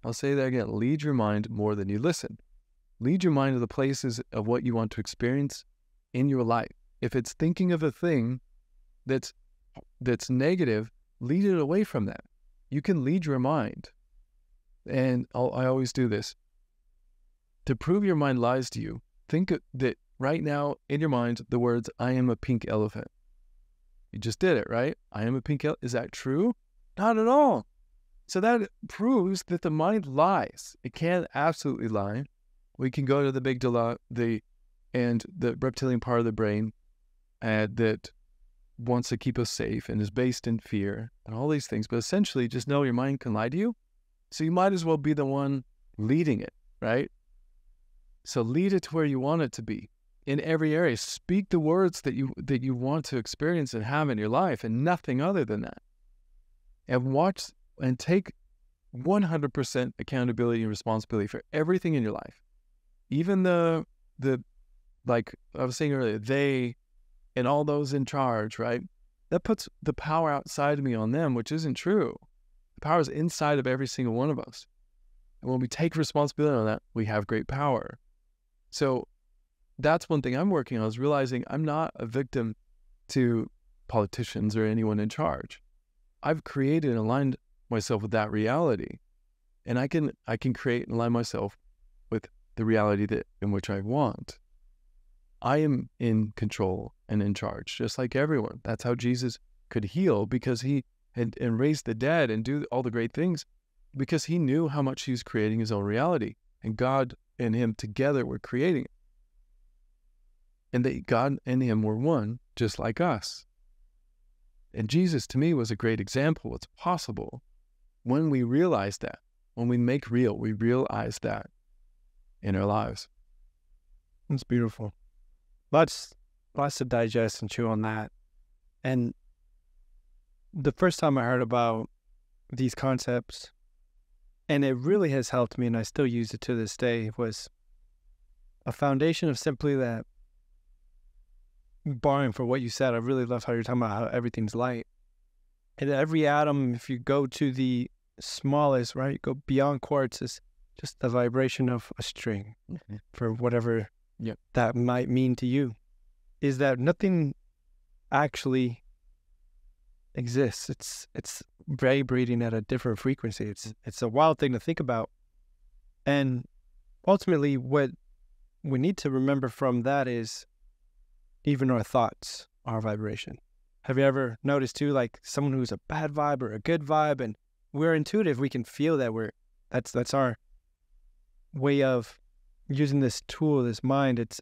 I'll say that again. Lead your mind more than you listen. Lead your mind to the places of what you want to experience in your life. If it's thinking of a thing that's negative, lead it away from that. You can lead your mind. And I always do this. To prove your mind lies to you, think that right now in your mind, the words, I am a pink elephant. You just did it, right? I am a pink elephant. Is that true? Not at all. So that proves that the mind lies. It can absolutely lie. We can go to the amygdala, the reptilian part of the brain that wants to keep us safe and is based in fear and all these things. But essentially, just know your mind can lie to you. So you might as well be the one leading it, right? So lead it to where you want it to be in every area. Speak the words that you want to experience and have in your life, and nothing other than that. And watch and take 100% accountability and responsibility for everything in your life. Even the like I was saying earlier, they and all those in charge, right? That puts the power outside of me on them, which isn't true. The power is inside of every single one of us. And when we take responsibility on that, we have great power. So that's one thing I'm working on, is realizing I'm not a victim to politicians or anyone in charge. I've created and aligned myself with that reality. And I can create and align myself with the reality in which I want. I am in control and in charge, just like everyone. That's how Jesus could heal, because he and raise the dead and do all the great things, because he knew how much he was creating his own reality. And God and him together were creating it. And that God and him were one, just like us. And Jesus, to me, was a great example. It's possible when we realize that, when we we realize that in our lives. That's beautiful. Lots to digest and chew on that. And the first time I heard about these concepts, and it really has helped me, and I still use it to this day, was a foundation of simply that barring for what you said, I really love how you're talking about how everything's light. And every atom, if you go to the smallest, right, you go beyond quartz, is just the vibration of a string for whatever that might mean to you. Is that nothing actually exists. It's vibrating at a different frequency. It's a wild thing to think about. And ultimately, what we need to remember from that is even our thoughts are vibration. Have you ever noticed too, like someone who's a bad vibe or a good vibe, and we're intuitive, we can feel that that's our way of using this tool, this mind. It's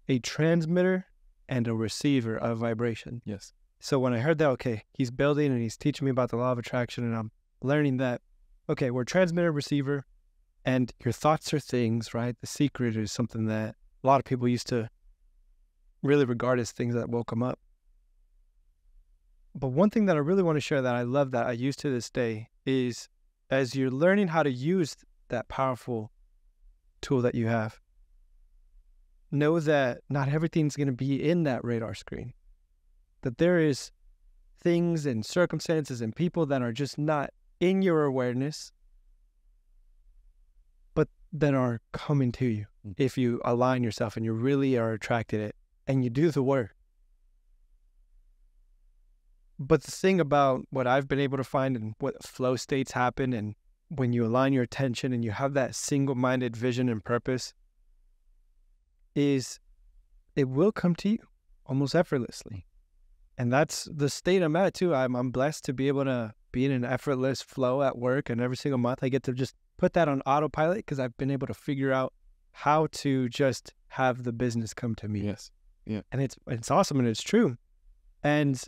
a transmitter and a receiver of vibration. Yes. So when I heard that, okay, he's building and he's teaching me about the law of attraction, and I'm learning that, okay, we're transmitter, receiver, and your thoughts are things, right? The secret is something that a lot of people used to really regard as things that woke them up. But one thing that I really want to share that I love that I use to this day is as you're learning how to use that powerful tool that you have, know that not everything's going to be in that radar screen. That there is things and circumstances and people that are just not in your awareness, but that are coming to you if you align yourself and you really are attracted to it and you do the work. But the thing about what I've been able to find and what flow states happen, and when you align your attention and you have that single-minded vision and purpose, is it will come to you almost effortlessly. And that's the state I'm at too. I'm blessed to be able to be in an effortless flow at work, and every single month I get to just put that on autopilot because I've been able to figure out how to just have the business come to me. Yes. Yeah. And it's awesome and it's true. And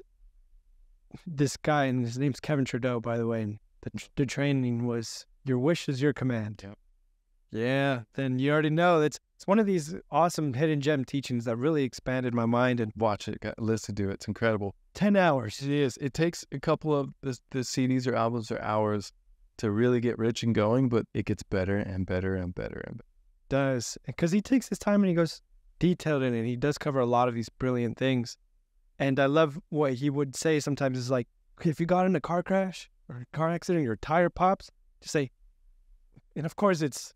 this guy, and his name's Kevin Trudeau, by the way, and the training was your wish is your command. Yep. Yeah, then you already know it's one of these awesome hidden gem teachings that really expanded my mind. And Watch it, listen to it. It's incredible. 10 hours. It is. It takes a couple of the CDs or albums or hours to really get rich and going, but it gets better and better and better and better. Does, because he takes his time and he goes detailed in it. He does cover a lot of these brilliant things. And I love what he would say sometimes is like, if you got in a car crash or a car accident, your tire pops, just say, and of course it's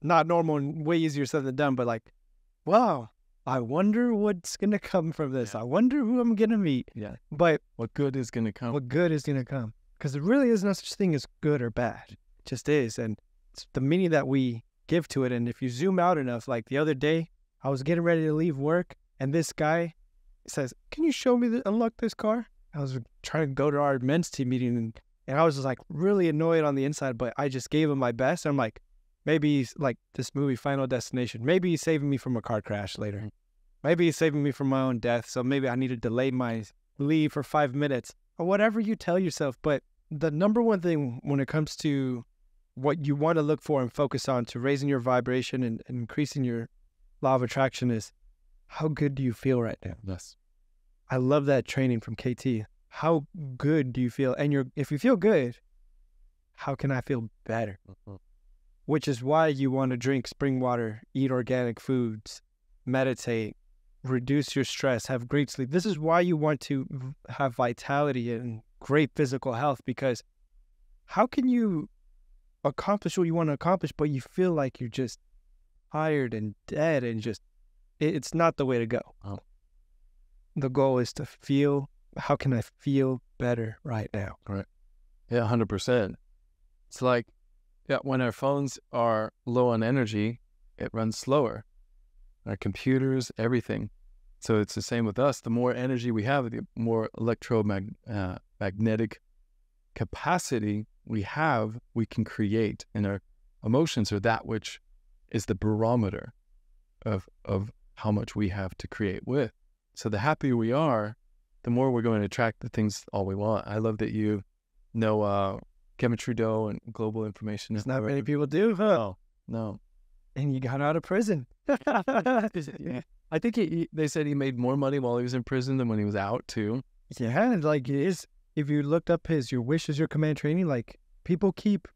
not normal and way easier said than done, but like, wow, I wonder what's going to come from this. Yeah. I wonder who I'm going to meet. Yeah. But what good is going to come? What good is going to come? Because there really is no such thing as good or bad. It just is. And it's the meaning that we give to it. And if you zoom out enough, like the other day, I was getting ready to leave work, and this guy says, can you show me unlock this car? I was trying to go to our men's team meeting, and I was just like really annoyed on the inside, but I just gave him my best. And I'm like, maybe he's like this movie Final Destination. Maybe he's saving me from a car crash later. Maybe he's saving me from my own death. So maybe I need to delay my leave for 5 minutes or whatever you tell yourself. But the number one thing when it comes to what you want to look for and focus on to raising your vibration and increasing your law of attraction is, how good do you feel right now? Yes. I love that training from KT. How good do you feel? And if you feel good, how can I feel better? Which is why you want to drink spring water, eat organic foods, meditate, reduce your stress, have great sleep. This is why you want to have vitality and great physical health, because how can you accomplish what you want to accomplish, but you feel like you're just tired and dead and just, it's not the way to go. Oh. The goal is to feel, how can I feel better right now? Right. Yeah, 100%. It's like, when our phones are low on energy, it runs slower. Our computers, everything. So it's the same with us. The more energy we have, the more electromagnetic capacity we have, we can create. And our emotions are that which is the barometer of how much we have to create with. So the happier we are, the more we're going to attract the things all we want. I love that you know Kevin Trudeau and global information. It's not many people do, huh? No. And you got out of prison. Yeah. I think they said he made more money while he was in prison than when he was out too. Yeah, like it is. If you looked up his Your Wish is Your Command training, like people keep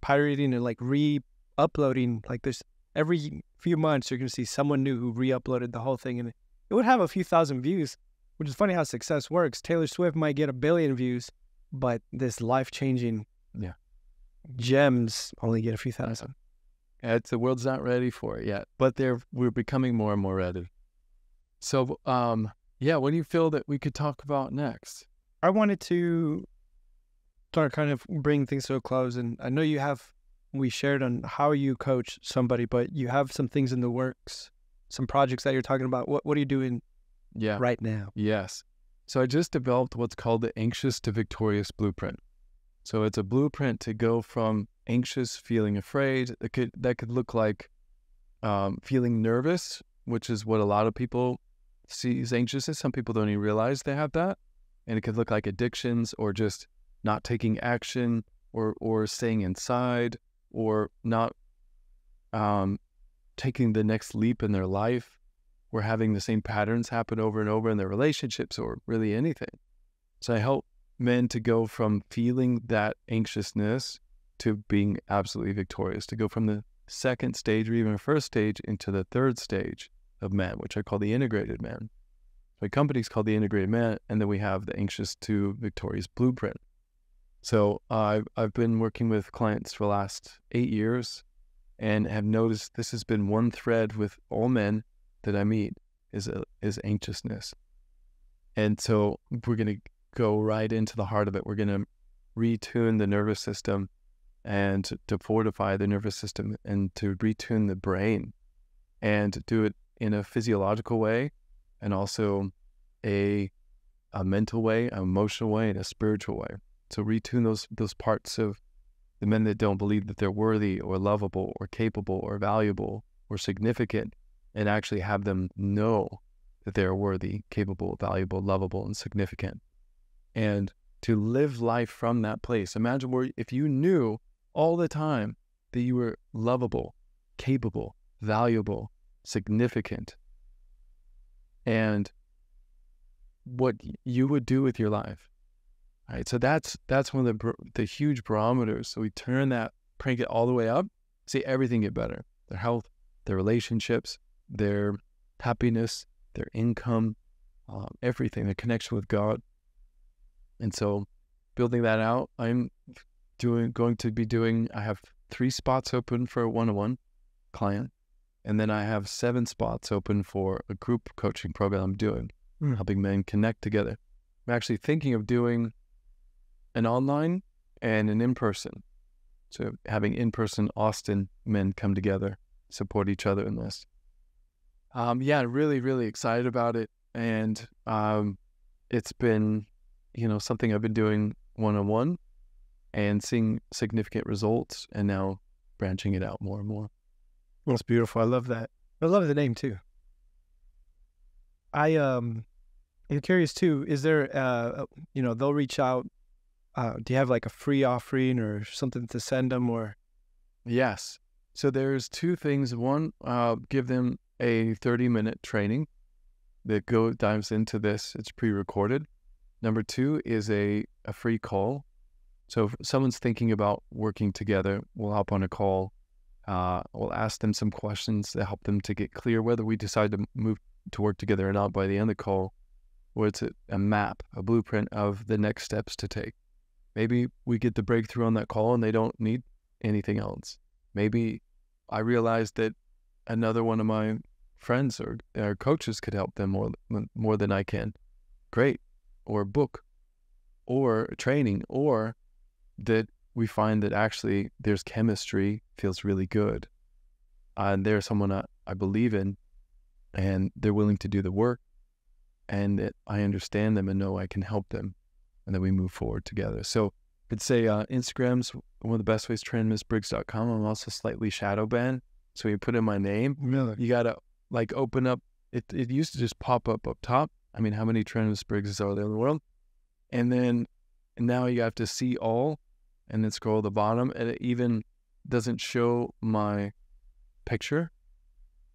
pirating and like re-uploading. Like there's every few months you're gonna see someone new who re-uploaded the whole thing, and it would have a few thousand views, which is funny how success works. Taylor Swift might get 1 billion views, but this life-changing gems only get a few thousand. The world's not ready for it yet, but we're becoming more and more ready. So, what do you feel that we could talk about next? I wanted to start kind of bring things to a close, and I know we shared on how you coach somebody, but you have some things in the works, some projects that you're talking about. What are you doing right now? Yes. So I just developed what's called the Anxious to Victorious Blueprint. So it's a blueprint to go from anxious, feeling afraid. That could look like feeling nervous, which is what a lot of people see as anxiousness. Some people don't even realize they have that. And it could look like addictions, or just not taking action, or staying inside, or not taking the next leap in their life, or having the same patterns happen over and over in their relationships, or really anything. So I help men to go from feeling that anxiousness to being absolutely victorious, to go from the second stage or even first stage into the third stage of man, which I call the integrated man. My company's called the Integrated Man, and then we have the Anxious to Victorious Blueprint. So I've been working with clients for the last 8 years, and have noticed this has been one thread with all men that I meet is anxiousness. And so we're going to go right into the heart of it. We're going to retune the nervous system, and to fortify the nervous system, and to retune the brain, and to do it in a physiological way, and also a mental way, an emotional way, and a spiritual way. So retune those parts of the men that don't believe that they're worthy or lovable or capable or valuable or significant, and actually have them know that they're worthy, capable, valuable, lovable, and significant. And to live life from that place. Imagine if you knew all the time that you were lovable, capable, valuable, significant, and what you would do with your life. All right, so that's one of the huge barometers. So we turn that, crank it all the way up, see everything get better. Their health, their relationships, their happiness, their income, everything, their connection with God. And so building that out, I have 3 spots open for a one-on-one client. And then I have 7 spots open for a group coaching program I'm doing, helping men connect together. I'm actually thinking of doing an online and an in-person. So having in-person Austin men come together, support each other in this. Really, really excited about it. And it's been, something I've been doing one-on-one and seeing significant results, and now branching it out more and more. That's beautiful. I love that. I love the name too. I'm curious too. Is there, they'll reach out. Do you have like a free offering or something to send them, or? Yes. So there's 2 things. One, give them a 30-minute training that dives into this. It's pre-recorded. Number 2 is a free call. So if someone's thinking about working together, we'll hop on a call. We'll ask them some questions that help them to get clear whether we decide to move to work together or not by the end of the call, where it's a map, a blueprint of the next steps to take. Maybe we get the breakthrough on that call and they don't need anything else. Maybe I realize that another one of my friends or coaches could help them more than I can. Great. Or book, or training, or that we find that actually there's chemistry, feels really good. And there's someone I believe in, and they're willing to do the work, and that I understand them and know I can help them, and then we move forward together. So I'd say Instagram's one of the best ways, TrentamusBriggs.com. I'm also slightly shadow banned. So you put in my name, you got to open up. It used to just pop up top. I mean, how many Trentamus Briggs are there in the world? And now you have to see all, and then scroll to the bottom, and it even doesn't show my picture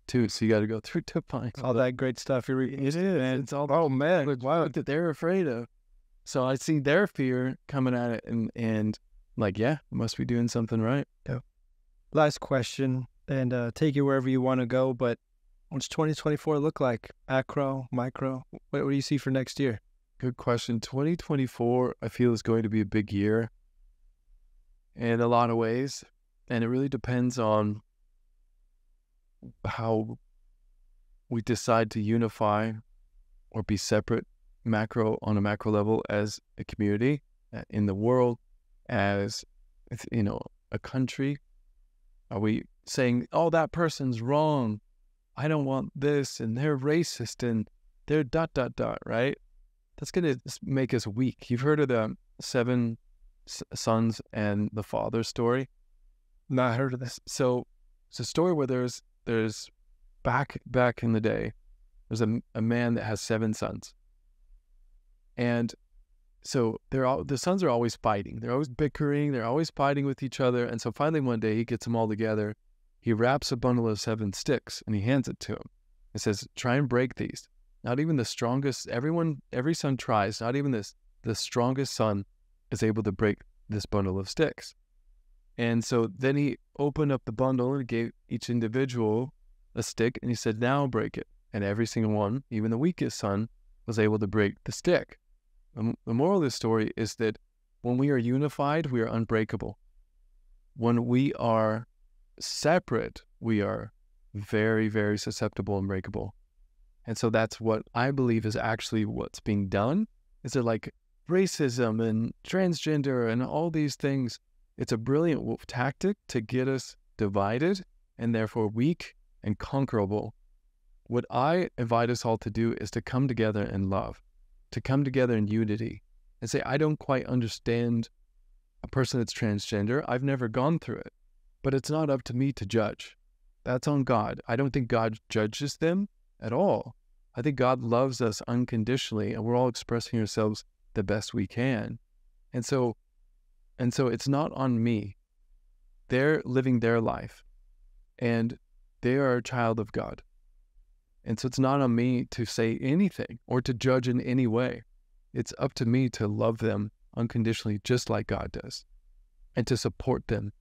too. So you got to go through to find all that great stuff. It is, man. It's all that they're afraid of. So I see their fear coming at it, and must be doing something right. Yeah. Last question, and take it wherever you want to go. But What's 2024 look like? Macro, micro? What do you see for next year? Good question. 2024, I feel, is going to be a big year in a lot of ways. And it really depends on how we decide to unify or be separate on a macro level as a community in the world, as, a country. Are we saying, oh, that person's wrong, I don't want this, and they're racist, and they're ... right? That's going to make us weak. You've heard of the 7 sons and the father story? Not heard of this. So it's a story where there's back in the day, there's a man that has 7 sons. And so the sons are always fighting. They're always bickering. They're always fighting with each other. And so finally one day he gets them all together. He wraps a bundle of 7 sticks and he hands it to him. He says, try and break these. Not even the strongest, every son tries. Not even the strongest son is able to break this bundle of sticks. And so then he opened up the bundle and gave each individual a stick. And he said, now break it. And every single one, even the weakest son, was able to break the stick. The moral of this story is that when we are unified, we are unbreakable. When we are separate, we are very, very susceptible and breakable. And so that's what I believe is actually what's being done. Is it like racism and transgender and all these things? It's a brilliant tactic to get us divided and therefore weak and conquerable. What I invite us all to do is to come together in love, to come together in unity and say, I don't quite understand a person that's transgender. I've never gone through it, but it's not up to me to judge. That's on God. I don't think God judges them at all. I think God loves us unconditionally and we're all expressing ourselves the best we can. And so it's not on me. They're living their life and they are a child of God. And so it's not on me to say anything or to judge in any way. It's up to me to love them unconditionally, just like God does, and to support them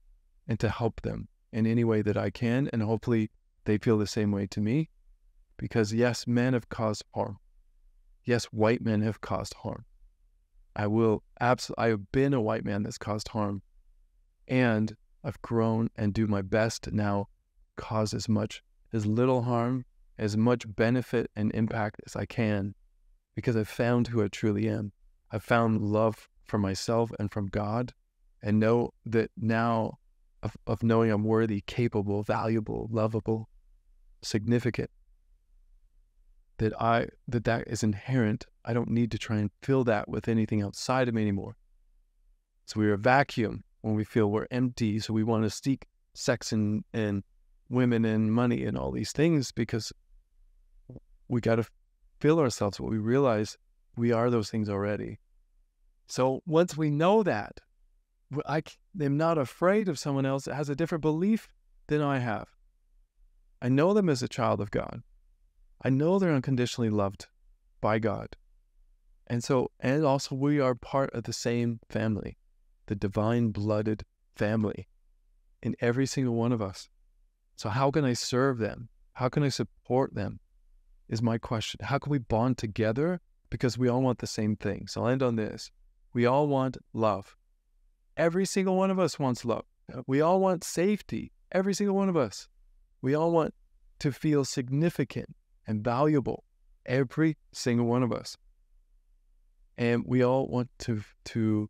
and to help them in any way that I can. And hopefully they feel the same way to me, because yes, men have caused harm. Yes, white men have caused harm. I have been a white man that's caused harm, and I've grown and do my best to now cause as little harm, as much benefit and impact as I can, because I've found who I truly am. I've found love for myself and from God, and know that now of knowing I'm worthy, capable, valuable, lovable, significant, that is inherent. I don't need to try and fill that with anything outside of me anymore. So we're a vacuum when we feel we're empty, so we want to seek sex and women and money and all these things, because we got to fill ourselves, but we realize we are those things already. So once we know that, I am not afraid of someone else that has a different belief than I have. I know them as a child of God. I know they're unconditionally loved by God. And also we are part of the same family, the divine blooded family in every single one of us. So how can I serve them? How can I support them is my question. How can we bond together? Because we all want the same thing. So I'll end on this. We all want love. Every single one of us wants love. We all want safety. Every single one of us. We all want to feel significant and valuable. Every single one of us. And we all want to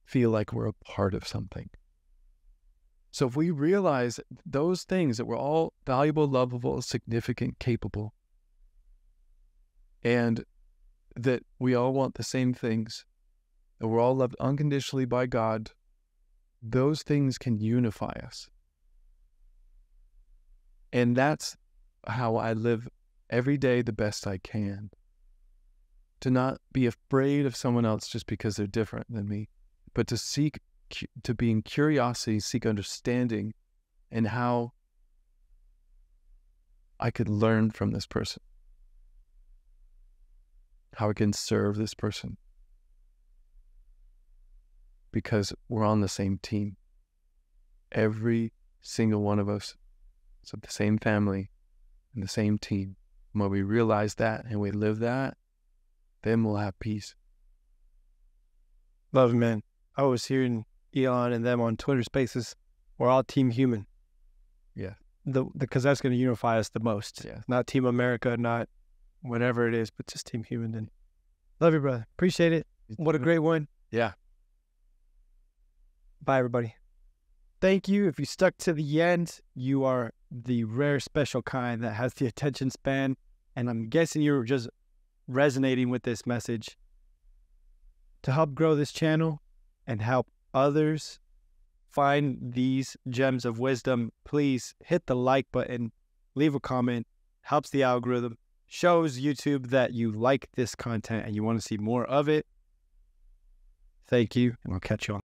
feel like we're a part of something. So if we realize those things, that we're all valuable, lovable, significant, capable, and that we all want the same things, that we're all loved unconditionally by God, those things can unify us. And that's how I live every day the best I can. To not be afraid of someone else just because they're different than me, but to be in curiosity, seek understanding, and how I could learn from this person, how I can serve this person, because we're on the same team. Every single one of us is of the same family, in the same team. And when we realize that and we live that, then we'll have peace. Love it, man. I was hearing Elon and them on Twitter Spaces. We're all Team Human. Yeah. Because that's going to unify us the most. Yeah. Not Team America, not whatever it is, but just Team Human. And love you, brother. Appreciate it. What a great one. Yeah. Bye, everybody. Thank you. If you stuck to the end, you are the rare, special kind that has the attention span. And I'm guessing you're just resonating with this message. To help grow this channel and help others find these gems of wisdom, please hit the like button, leave a comment, helps the algorithm, shows YouTube that you like this content and you want to see more of it. Thank you, and I'll catch you on